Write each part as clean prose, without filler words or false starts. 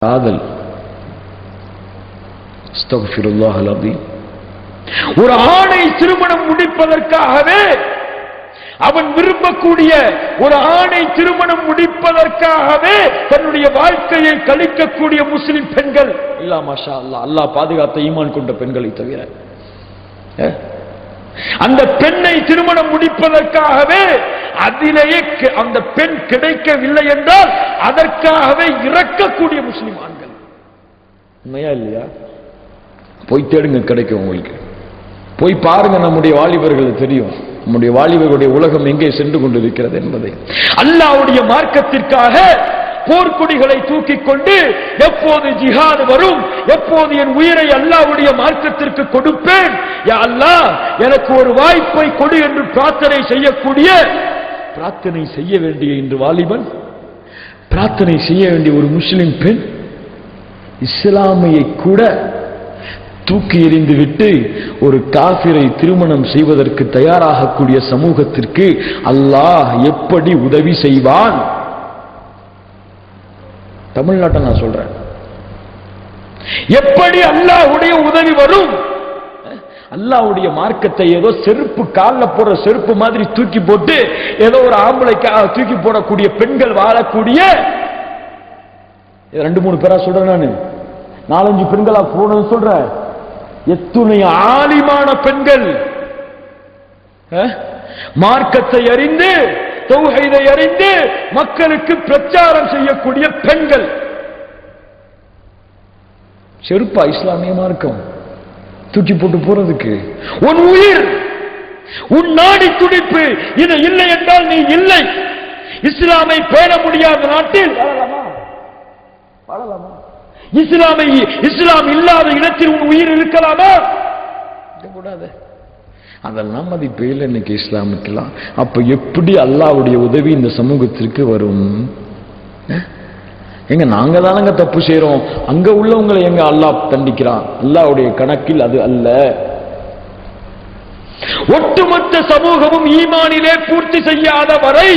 காதல். அஸ்தக்ஃபிருல்லாஹ் அல்-அஸீம். ஒரு ஆணை திருமணம் முடிப்பதற்காகவே அவன் விரும்பக்கூடிய ஒரு ஆணை திருமணம் முடிப்பதற்காகவே தன்னுடைய வாழ்க்கையை கழிக்கக்கூடிய முஸ்லிம் பெண்கள் இல்ல, மாஷா அல்லாஹ், அல்லாஹ் பாதுகாத்த ஈமான் கொண்ட பெண்களை தவிர அந்த பெண்ணை திருமணம் முடிப்பதற்காகவே அதிலேயே அந்த பெண் கிடைக்கவில்லை என்றால் அதற்காகவே இறக்கக்கூடிய முஸ்லிம் ஆண்கள். உண்மையா இல்லையா? போய் தேடுங்க, கிடைக்கும் உங்களுக்கு. போய் பாருங்க, நம்முடைய வாலிபர்கள் தெரியும் நம்முடைய வாலிபர்களுடைய உலகம் எங்கே சென்று கொண்டிருக்கிறது என்பதை. அல்லாஹ்வுடைய மார்க்கத்திற்காக போர்க்கொடிகளை தூக்கிக் கொண்டு எப்போது ஜிஹாத் வரும், எப்போது என் உயிரை அல்லாஹ்வுடைய மார்க்கத்திற்கு கொடுப்பேன், யா அல்லாஹ் எனக்கு ஒரு வாய்ப்பை கொடு என்று பிரார்த்தனை செய்ய வேண்டிய இன்று வாலிபன், பிரார்த்தனை செய்ய வேண்டிய ஒரு முஸ்லிம் பெண் இஸ்லாமியை கூட தூக்கி எறிந்து விட்டு ஒரு காஃபிரை திருமணம் செய்வதற்கு தயாராகக்கூடிய சமூகத்திற்கு அல்லாஹ் எப்படி உதவி செய்வான்? தமிழ்நாட்டை நான் சொல்றேன். எப்படி அல்லாஹ்வுடைய உதவி வரும்? அல்லாஹ்வுடைய மார்க்கத்தை ஏதோ செருப்பு காலில் போடுற செருப்பு மாதிரி தூக்கி போட்டு ஏதோ ஒரு ஆம்பளைக்காக தூக்கி போடக்கூடிய பெண்கள் வாழக்கூடிய 2-3 பேரா சொல்றேன், நான் 4-5 பெண்களா போனது சொல்றேன். எத்துணை ஆலிமான பெண்கள், மார்க்கத்தை அறிந்து தௌஹீதை அறிந்து மக்களுக்கு பிரச்சாரம் செய்யக்கூடிய பெண்கள். செருப்பா இஸ்லாமிய மார்க்கம் தூக்கி போட்டு போறதுக்கு? உன் உயிர், உன் நாடி துடிப்பு இது இல்லை என்றால் நீ இல்லை. இஸ்லாமை பேண முடியாத நாட்டில் வாழலாமா? இஸ்லாம் இல்லாத இடத்தில் உன் உயிர் இருக்கலாமா? கூடாது. அதெல்லாம் மதிப்பு இல்லை இன்னைக்கு இஸ்லாமுக்கெல்லாம். அப்ப எப்படி அல்லாஹ்வுடைய உதவி இந்த சமூகத்திற்கு வரும்? எங்க நாங்க தானங்க தப்பு செய்யறோம், அங்க உள்ளவங்களை எங்க அல்லாஹ் தண்டிக்கிறான்? அல்லாஹ்வுடைய கணக்கில் அது அல்ல. ஒட்டுமொத்த சமூகமும் ஈமானிலே பூர்த்தி செய்யாத வரை,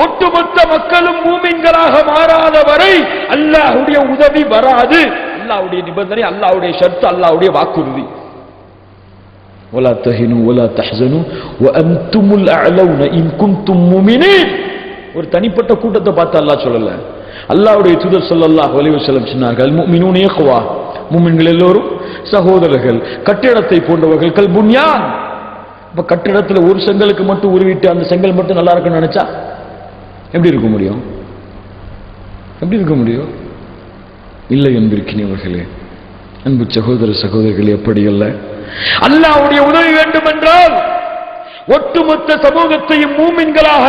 ஒட்டுமொத்த மக்களும் மூமின்களாக மாறாத வரை அல்லாஹ்வுடைய உதவி வராது. அல்லாஹ்வுடைய நிபந்தனை, அல்லாஹ்வுடைய ஷர்த், அல்லாஹ்வுடைய வாக்குறுதி. ولا تهنوا ولا تحزنوا وانتم الاعلون ان كنتم مؤمنين. ஒரு தனிப்பட்ட கூட்டத்தை பார்த்து அல்லாஹ் சொல்லல. அல்லாஹ்வுடைய தூதர் ஸல்லல்லாஹு அலைஹி வஸல்லம் சொன்னார்கள், முஃமினூன இக்வா, முஃமின்கள் எல்லோரும் சகோதரர்கள், கட்டிடத்தை போன்றவர்கள், கல் புன்யான். அப்ப கட்டிடத்துல ஒரு செங்கலுக்கு மட்டும் உருவிட்டு அந்த செங்கல் மட்டும் நல்லா இருக்குன்னு நினைச்சா எப்படி இருக்க முடியும்? எப்படி இருக்க முடியும்? இல்லை என்பிருக்கிறவர்களே, அன்பு சகோதர சகோதரிகள், எப்படி அல்ல. அல்லாஹ்வுடைய உதவி வேண்டும் என்றால் ஒட்டுமொத்த சமூகத்தையும் மூமின்களாக,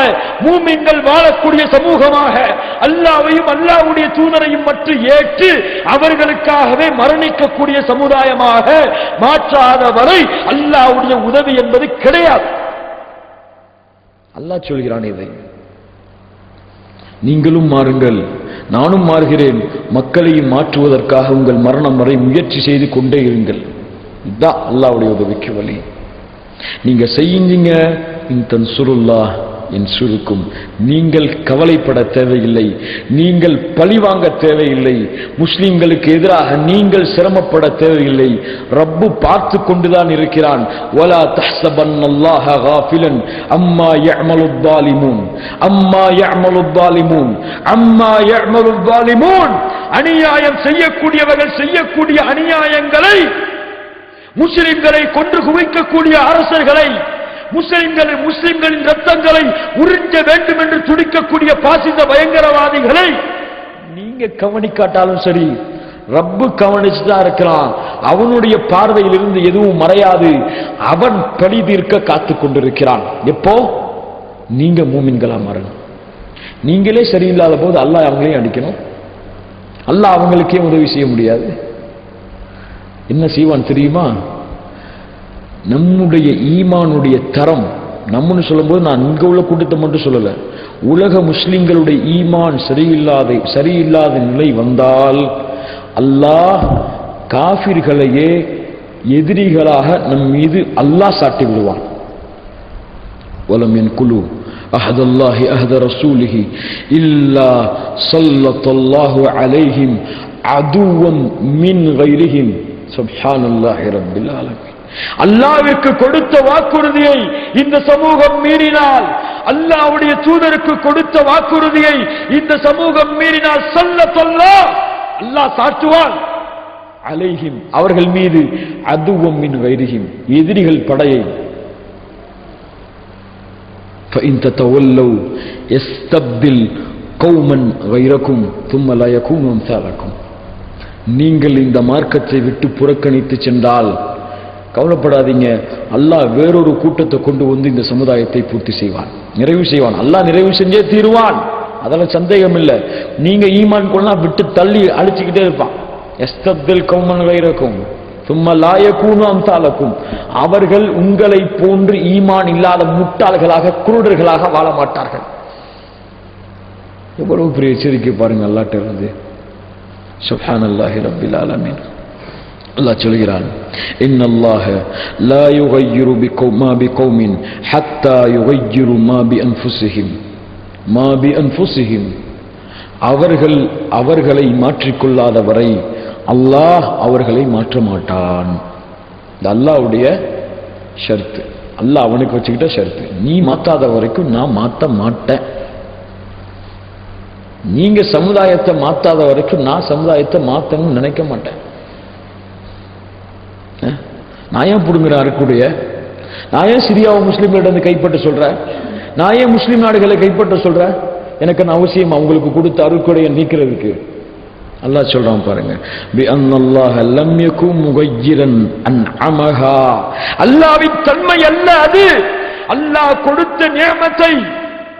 மூமின்கள் வாழக்கூடிய சமூகமாக அல்லாஹ்வையும் அல்லாஹ்வுடைய தூதரையும் மட்டும் ஏற்று அவர்களுக்காகவே மரணிக்கக்கூடிய சமுதாயமாக மாற்றாத வரை அல்லாஹ்வுடைய உதவி என்பது கிடையாது. அல்லாஹ் சொல்கிறான், இதை நீங்களும் மாறுங்கள், நானும் மாறுகிறேன், மக்களையும் மாற்றுவதற்காக உங்கள் மரணம் வரை முயற்சி செய்து கொண்டே இருங்கள். இதுதான் அல்லாஹ்வுடைய உதவிக்கு வழி. நீங்க செய்யுங்க, இன் தன்சுருல்லாஹ் யன்சுருக்கும். நீங்கள் கவலைப்பட தேவையில்லை, நீங்கள் பழிவாங்க தேவையில்லை, முஸ்லிம்களுக்கு எதிராக நீங்கள் சிரமப்பட தேவையில்லை. ரப்பு பார்த்து கொண்டுதான் இருக்கிறான். வலா தஹ்ஸபன்னல்லாஹ காஃபிலன் அம்மா யஅமலுல் ஸாலிமூன் அம்மா யஅமலுல் ஸாலிமூன் அம்மா யஅமலுல் ஸாலிமூன். அநியாயம் செய்யக்கூடியவர்கள் செய்யக்கூடிய அநியாயங்களை, முஸ்லிம்களை கொன்று குவிக்கக்கூடிய அரசர்களை, முஸ்லிம்களின் ரத்தங்களை உறிஞ்ச வேண்டும் என்று துடிக்கக்கூடிய பாசிச பயங்கரவாதிகளை நீங்க கவனிக்காட்டாலும் சரி, ரப்பு கவனிச்சுதான் இருக்கிறான். அவனுடைய பார்வையில் இருந்து எதுவும் மறையாது. அவன் பழி தீர்க்க காத்து கொண்டிருக்கிறான். எப்போ நீங்க மூமின்களா மாறணும். நீங்களே சரியில்லாத போது அல்லாஹ் அவங்களையும் அடிக்கணும். அல்லாஹ் அவங்களுக்கே உதவி செய்ய முடியாது. என்ன செய்வான் தெரியுமா? நம்முடைய ஈமானுடைய தரம், நம்மன்னு சொல்லும்போது நான் இங்க உள்ள கூட்டத்தை மட்டும் சொல்லல, உலக முஸ்லிம்களுடைய ஈமான் சரியில்லாத நிலை வந்தால் அல்லாஹ் காஃபிர்களையே எதிரிகளாக நம் மீது அல்லாஹ் சாட்டி விடுவான். வலம் யன்குலு أحد الله أحد رسوله إلا سلط الله عليهم عدوا من غيرهم سبحان الله رب العالمين. அல்லாஹ்விற்கு கொடுத்த வாக்குறுதியை இந்த சமூகம் மீறினால், அல்லாஹ்வுடைய தூதருக்கு கொடுத்த வாக்குறுதியை இந்த சமூகம் மீறினால் ஸல்லல்லாஹு அல்லாஹ் சாட்டுவான் அலைஹிம் அவர்கள் மீது அதுவும் மின் கைரிஹிம் எதிரிகள் படையை. فإن تتولوا يستبدل قوما غيركم ثم لا يكونوا أمثالكم. நீங்கள் இந்த மார்க்கத்தை விட்டு புறக்கணித்து சென்றால் கவலைப்படாதீங்க, அல்லாஹ் வேறொரு கூட்டத்தை கொண்டு வந்து இந்த சமுதாயத்தை பூர்த்தி செய்வான், நிறைவு செய்வான். அல்லாஹ் நிறைவு செஞ்சே தீருவான், அதெல்லாம் சந்தேகம் இல்லை. நீங்க ஈமான் கொள்ளா விட்டு தள்ளி அழிச்சுக்கிட்டே இருப்பான். யஸ்தப்தில் கௌமன் கைரக்கும் சும்ம லா யகூனு அம்சாலக்கும். அவர்கள் உங்களை போன்று ஈமான் இல்லாத முட்டாள்களாக குருடர்களாக வாழ மாட்டார்கள். எவ்வளவு பெரிய எச்சரிக்கை பாருங்க அல்லாஹ்ட்ட இருந்து. சுப்ஹானல்லாஹி ரப்பில் ஆலமீன். அல்லாஹ் சொல்கிறான், இன்னல்லாஹ லா யுகையிரு மா பிகௌமின் ஹத்தா யுகையிரு மா பிஅன்ஃபுஸிஹிம் மா பிஅன்ஃபுஸிஹிம். அவர்களை மாற்றிக்கொள்ளாத வரை அல்லாஹ் அவர்களை மாற்ற மாட்டான். இந்த அல்லாஹ்வுடைய ஷர்த்து, அல்லாஹ் அவனுக்கு வச்சுக்கிட்ட ஷர்த்து. நீ மாத்தாத வரைக்கும் நான் மாத்த மாட்டேன். நீங்க சமுதாயத்தை மாத்தாத வரைக்கும் நான் சமுதாயத்தை மாத்தணும்னு நினைக்க மாட்டேன். நான் ஏன் புடுங்குற அறக்கூடிய, நான் ஏன் சிரியாவை முஸ்லீம்களிடம் கைப்பற்ற சொல்றேன், நான் ஏன் முஸ்லீம் நாடுகளை கைப்பற்ற சொல்றேன்? எனக்கு அவசியம் அவங்களுக்கு கொடுத்த அருட்கொடையை நீக்கிறதுக்கு. அல்லாஹ் சொல்றான் பாருங்க, பி அன்னல்லாஹ லம் யகுன் முகையிரன் அன்அமஹா. அல்லாஹ்வின் தன்மை அல்ல அது, அல்லாஹ் கொடுத்த நியமத்தை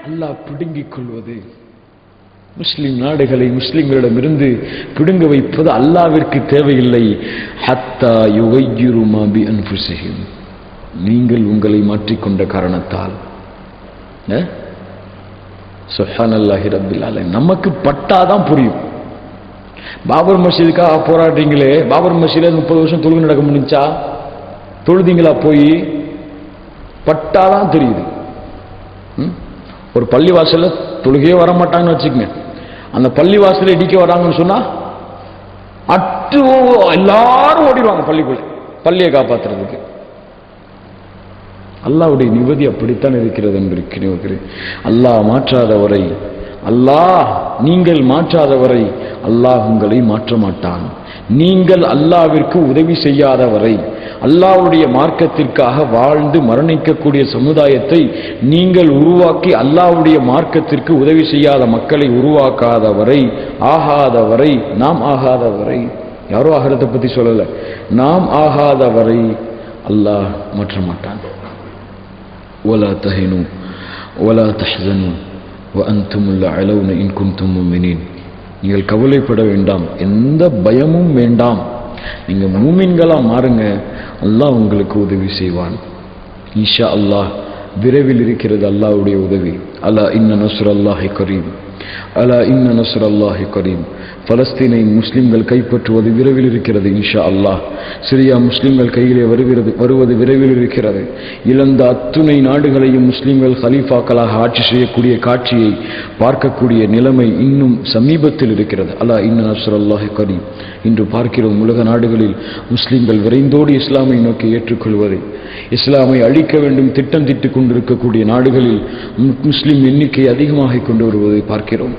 அல்லாஹ் பிடுங்கிக் கொள்வது. முஸ்லிம் நாடுகளை முஸ்லிம்களிடமிருந்து பிடுங்க வைப்பது அல்லாஹ்விற்கு தேவையில்லை. ஹத்தா யுகையிரு மா பிஅன்ஃபுஸிஹிம். நீங்கள் உங்களை மாற்றிக்கொண்ட காரணத்தால். சுப்ஹானல்லாஹி ரப்பில் ஆலமீன். நமக்கு பட்டாதான் புரியும். பாபர் மஸ்ஜிதுக்காக போராடுறீங்களே, பாபர் மஸ்ஜித்ல 30 வருஷம் தொழுகை நடக்க முடிஞ்சா? தொழுதிங்களா? போய் பட்டாதான் தெரியுது. ஒரு பள்ளிவாசல்ல தொழுகையே வர மாட்டாங்கன்னு வச்சுக்கங்க, அந்த பள்ளிவாசல இடிக்க வராங்கன்னு சொன்னா அட்டு எல்லாரும் ஓடிடுவாங்க பள்ளிக்குள்ள, பள்ளியை காப்பாற்றுறதுக்கு. அல்லாஹ்வுடைய நியதி அப்படித்தான் இருக்கிறது என்பது. அல்லாஹ் மாற்றாதவரை, அல்லாஹ் நீங்கள் மாற்றாதவரை அல்லாஹ் உங்களை மாற்ற மாட்டான். நீங்கள் அல்லாஹ்விற்கு உதவி செய்யாதவரை, அல்லாஹ்வுடைய மார்க்கத்திற்காக வாழ்ந்து மரணிக்கக்கூடிய சமுதாயத்தை நீங்கள் உருவாக்கி அல்லாஹ்வுடைய மார்க்கத்திற்கு உதவி செய்யாத மக்களை உருவாக்காதவரை, ஆகாதவரை, நாம் ஆகாதவரை, யாரோ ஆகிறத பத்தி சொல்லல, நாம் ஆகாதவரை அல்லாஹ் மாற்ற மாட்டான். ولا تهنوا ولا تحزنوا وأنتم الأعلون إن كنتم مؤمنين. நீங்கள் கவலைப்பட வேண்டாம், எந்த பயமும் வேண்டாம், நீங்க மூமின்களா மாறுங்க, அல்லாஹ் உங்களுக்கு உதவி செய்வான். இன்ஷா அல்லாஹ் விரைவில் இருக்கிறது அல்லாஹ்வுடைய உதவி. அலா இன்ன நஸ்ரல்லாஹி கரீம், அலா இன்ன நஸ்ரல்லாஹி கரீம். பலஸ்தீனை முஸ்லிம்கள் கைப்பற்றுவது விரைவில் இருக்கிறது இன்ஷா அல்லாஹ். சிரியா முஸ்லிம்கள் கையிலே வருவது விரைவில் இருக்கிறது. இழந்த அத்துணை நாடுகளையும் முஸ்லிம்கள் ஹலீஃபாக்களாக ஆட்சி செய்யக்கூடிய காட்சியை பார்க்கக்கூடிய நிலைமை இன்னும் சமீபத்தில் இருக்கிறது. அலா இன்ன நஸ்ரல்லாஹி கரீம். இன்று பார்க்கிறோம் உலக நாடுகளில் முஸ்லிம்கள் விரைந்தோடு இஸ்லாமை நோக்கி ஏற்றுக்கொள்வதை, இஸ்லாமை அழிக்க வேண்டும் திட்டம் திட்டுக் கொண்டிருக்கக்கூடிய நாடுகளில் முஸ்லிம் எண்ணிக்கை அதிகமாக கொண்டு வருவதை பார்க்கிறோம்.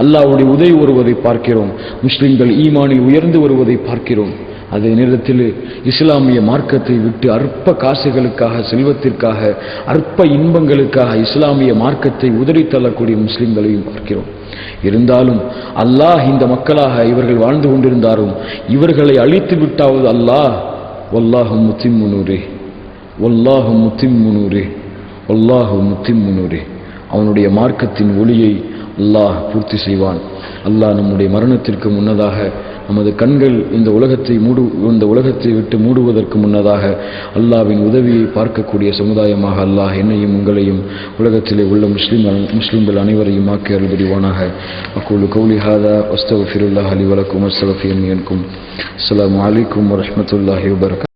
அல்லாஹ்வுடைய உதவி வருவதை பார்க்கிறோம். முஸ்லிம்கள் ஈமானில் உயர்ந்து வருவதை பார்க்கிறோம். அதே நேரத்தில் இஸ்லாமிய மார்க்கத்தை விட்டு அற்ப காசுகளுக்காக, செல்வத்திற்காக, அற்ப இன்பங்களுக்காக இஸ்லாமிய மார்க்கத்தை உதறி தள்ளக்கூடிய முஸ்லிம்களையும் பார்க்கிறோம். இருந்தாலும் அல்லாஹ் இந்த மக்களாக இவர்கள் வாழ்ந்து கொண்டிருந்தாலும் இவர்களை அழித்து விட்டாவது அல்லாஹ் வல்லாஹு முத்திம்மு நூரே, வல்லாஹு முத்திம்மு நூரே, வல்லாஹு முத்திம்மு நூரே. அவனுடைய மார்க்கத்தின் ஒளியை அல்லாஹ் பூர்த்தி செய்வான். அல்லாஹ் நம்முடைய மரணத்திற்கு முன்னதாக நமது கண்கள் இந்த உலகத்தை விட்டு மூடுவதற்கு முன்னதாக அல்லாஹ்வின் உதவியை பார்க்கக்கூடிய சமுதாயமாக அல்லாஹ் என்னையும் உங்களையும் உலகத்திலே உள்ள முஸ்லிம்கள் அனைவரையும் ஆக்கி அருள் புரிவானாக. அக்கூலு கௌலி ஹாதா வஸ்தக்ஃபிருல்லாஹ் லி வலக்கும் வஸ்தக்ஃபிருனி அன்கும். அஸ்ஸலாமு அலைக்கும் வரஹ்மத்துல்லாஹி வபரகாத்துஹு.